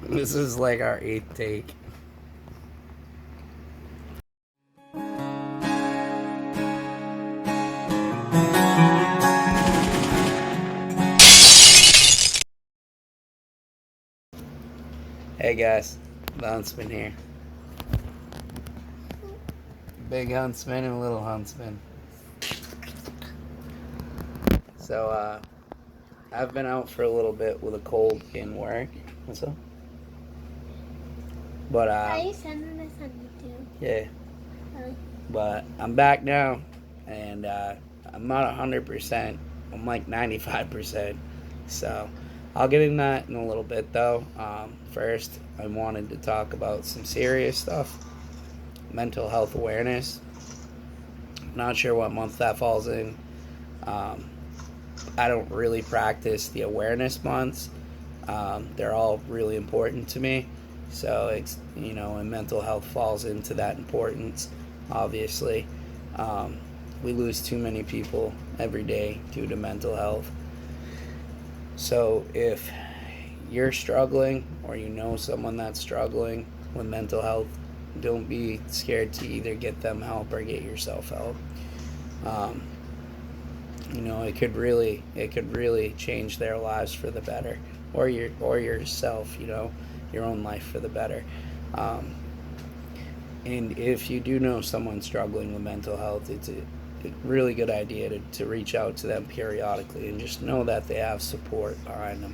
This is like our 8th take. Hey guys, the Huntsman here. Big Huntsman and Little Huntsman. So, I've been out for a little bit with a cold in work. What's up? But, Are you sending this on YouTube? yeah. Oh. But I'm back now, and I'm not 100%. I'm like 95%. So I'll get in that in a little bit, though. First, I wanted to talk about some serious stuff, mental health awareness. Not sure what month that falls in. Um, I don't really practice the awareness months. They're all really important to me. So it's, and mental health falls into that importance, obviously. Um, we lose too many people every day due to mental health. So if you're struggling or you know someone that's struggling with mental health, don't be scared to either get them help or get yourself help. Um, it could really change their lives for the better, or yourself, your own life for the better. Um, and if you do know someone struggling with mental health, it's a really good idea to reach out to them periodically and just know that they have support behind them.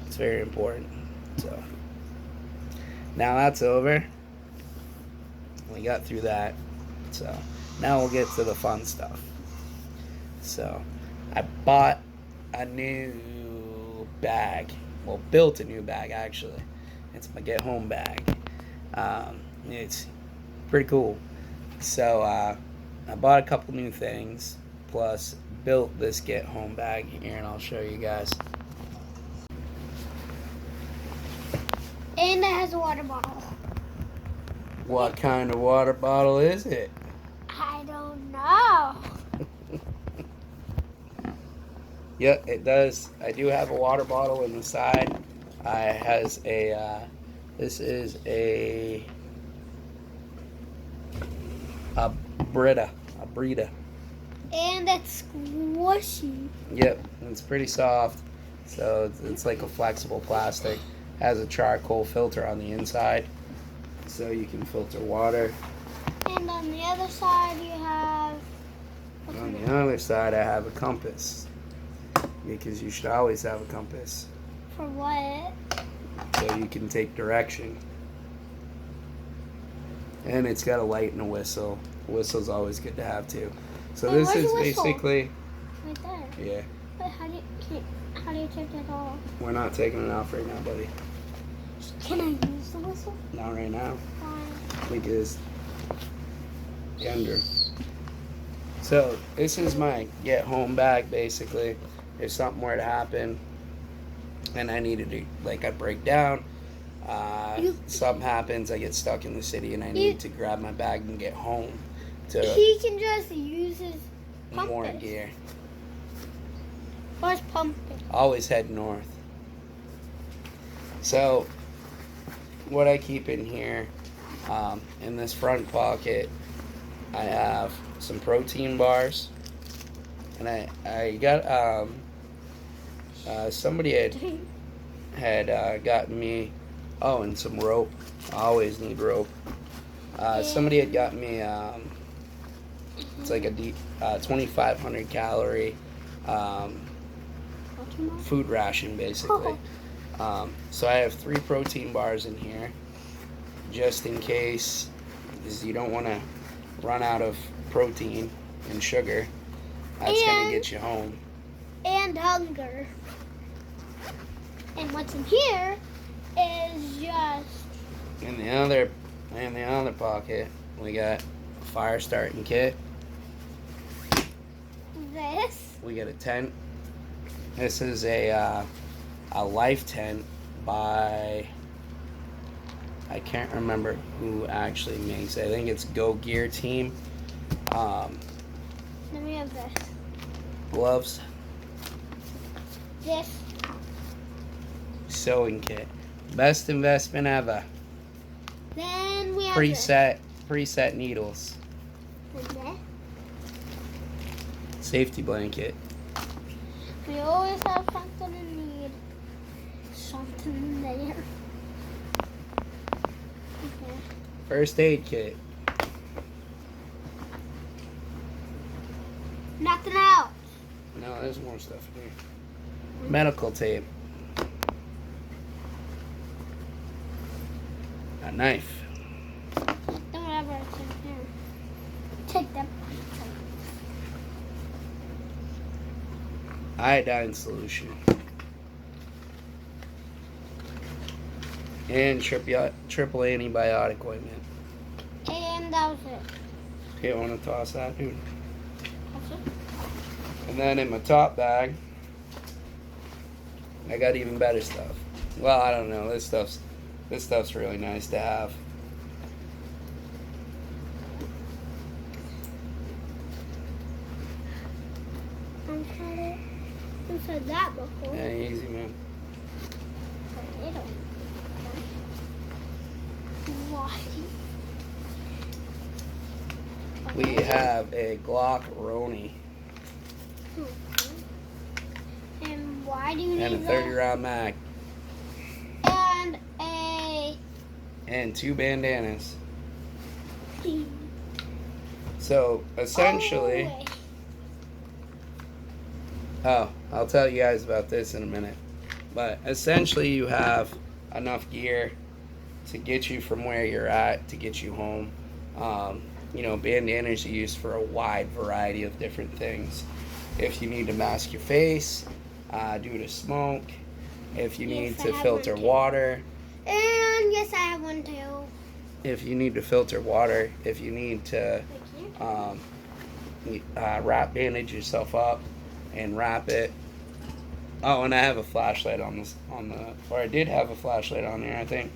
It's very important. So now that's over. We got through that. So now we'll get to the fun stuff. So I bought a new bag. Well, built a new bag actually. It's my get home bag. It's pretty cool. So I bought a couple new things, plus built this get home bag here, and I'll show you guys. And it has a water bottle. What kind of water bottle is it? I don't know. Yep, it does. I do have a water bottle in the side. Has a. This is a Brita. A Brita. And it's squishy. Yep, it's pretty soft. So it's like a flexible plastic. Has a charcoal filter on the inside, so you can filter water. And on the other side you have... On the other side I have a compass. Because you should always have a compass. For what? So you can take direction. And it's got a light and a whistle. A whistle's always good to have too. So Hey, this where's is the whistle? basically... Right there. Yeah. But how do you take it off? We're not taking it off right now, buddy. Can I use the whistle? Not right now. Why? Because gender. So this is my get home bag basically. If something were to happen and I needed to, like, I break down, something happens, I get stuck in the city and I need to grab my bag and get home to He can just use his compass. more gear. Where's pumping? Always head north. So what I keep in here, in this front pocket, I have some protein bars, and I got somebody had gotten me, and some rope. I always need rope. Somebody had got me it's like a 2,500 calorie food ration basically. So I have 3 protein bars in here just in case, because you don't want to run out of protein and sugar. That's going to get you home. And hunger. And what's in here is just... In the other pocket, we got a fire starting kit. this. We got a tent. This is a life tent by... I can't remember who actually makes it. I think it's Go Gear Team. Then we have this. Gloves. This. Sewing kit. Best investment ever. Then we have Preset needles. this. Safety blanket. We always have something in need. Something in there. Okay. First aid kit. Nothing else. No, there's more stuff in here. Medical tape. A knife. Don't ever in here. Take them. Iodine solution. And triple antibiotic ointment. And that was it. Okay, I want to toss that, dude. That's it. And then in my top bag, I got even better stuff. Well, I don't know. This stuff's really nice to have. I've said that before. Yeah, easy, man. Why? We have a Glock Roni And why do you need and a 30 round mag that? and 2 bandanas. So essentially, I'll tell you guys about this in a minute. But essentially, you have enough gear to get you from where you're at to get you home. Bandanas are used for a wide variety of different things. If you need to mask your face due to smoke, if you need to filter water. And yes, I have one too. If you need to filter water, if you need to bandage yourself up and wrap it. Oh, and I have a flashlight or I did have a flashlight on there. I think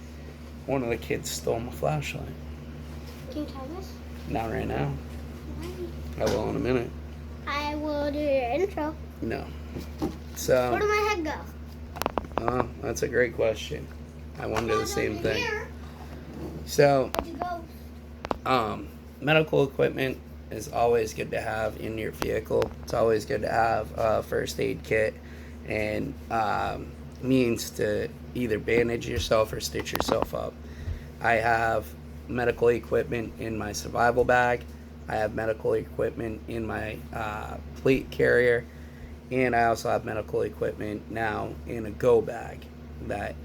one of the kids stole my flashlight. Can you tell us? Not right now. I will in a minute. I will do your intro. No. So. Where did my head go? Oh, that's a great question. I wonder the same thing. Here. So, Where'd you go? medical equipment is always good to have in your vehicle. It's always good to have a first aid kit and means to either bandage yourself or stitch yourself up. I have medical equipment in my survival bag. I have medical equipment in my plate carrier. And I also have medical equipment now in a go bag that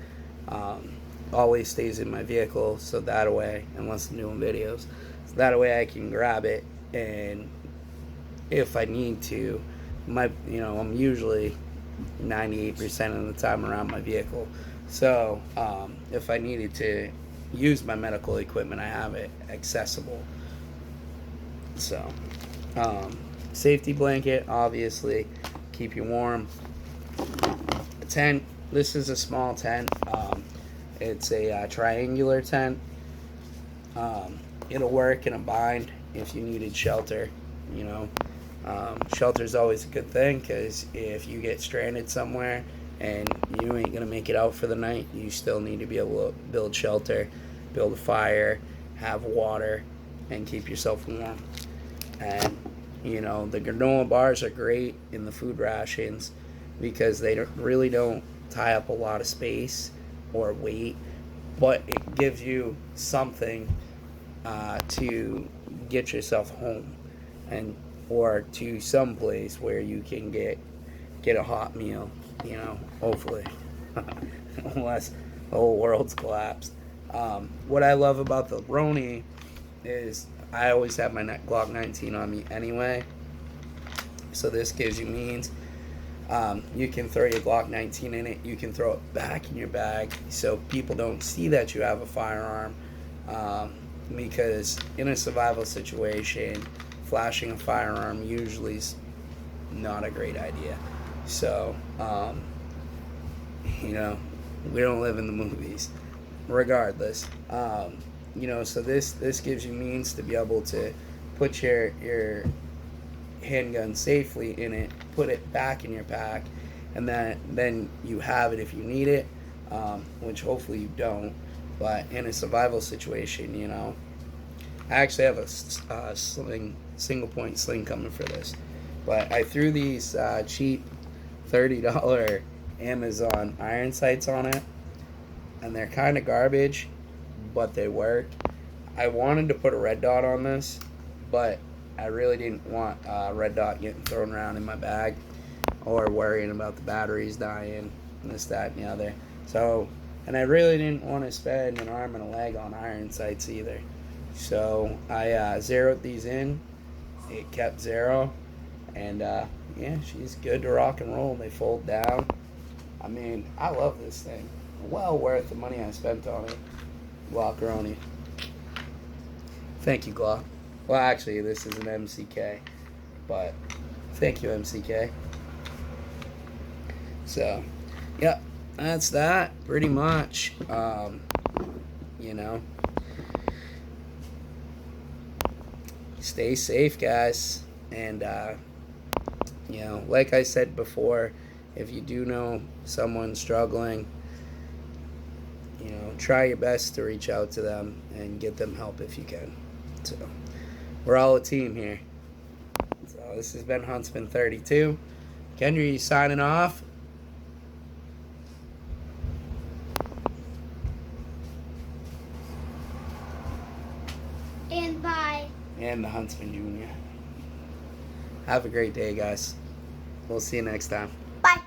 always stays in my vehicle, so that way, unless I'm doing videos, so that way I can grab it, and if I need to, I'm usually 98% of the time around my vehicle. So if I needed to use my medical equipment, I have it accessible. So safety blanket, obviously, keep you warm. A tent. This is a small tent. It's a triangular tent. It'll work in a bind if you needed shelter. Shelter is always a good thing, because if you get stranded somewhere and you ain't gonna make it out for the night, you still need to be able to build shelter, build a fire, have water, and keep yourself warm. And the granola bars are great in the food rations because they really don't tie up a lot of space or weight, but it gives you something to get yourself home or to some place where you can get a hot meal, hopefully, unless the whole world's collapsed. What I love about the Roni is I always have my Glock 19 on me anyway, so this gives you means. You can throw your Glock 19 in it. You can throw it back in your bag so people don't see that you have a firearm, because in a survival situation, flashing a firearm usually is not a great idea. So, we don't live in the movies. Regardless, so this gives you means to be able to put your handgun safely in it, put it back in your pack, and then you have it if you need it, which hopefully you don't. But in a survival situation, I actually have a single point sling coming for this. But I threw these cheap $30 Amazon iron sights on it, and they're kind of garbage, but they work. I wanted to put a red dot on this, but I really didn't want a red dot getting thrown around in my bag or worrying about the batteries dying and this, that, and the other. So, and I really didn't want to spend an arm and a leg on iron sights either. So I zeroed these in. It kept zero, and yeah, she's good to rock and roll. They fold down. I mean, I love this thing. Well worth the money I spent on it. Glockeroni. Thank you, Glock. Well, actually, this is an MCK, but thank you, MCK. So, yeah, that's that pretty much. You know, stay safe, guys, and like I said before, if you do know someone struggling, try your best to reach out to them and get them help if you can. So, we're all a team here. So, this has been Huntsman 32. Kendry signing off. And bye. And the Huntsman Jr. Have a great day, guys. We'll see you next time. Bye.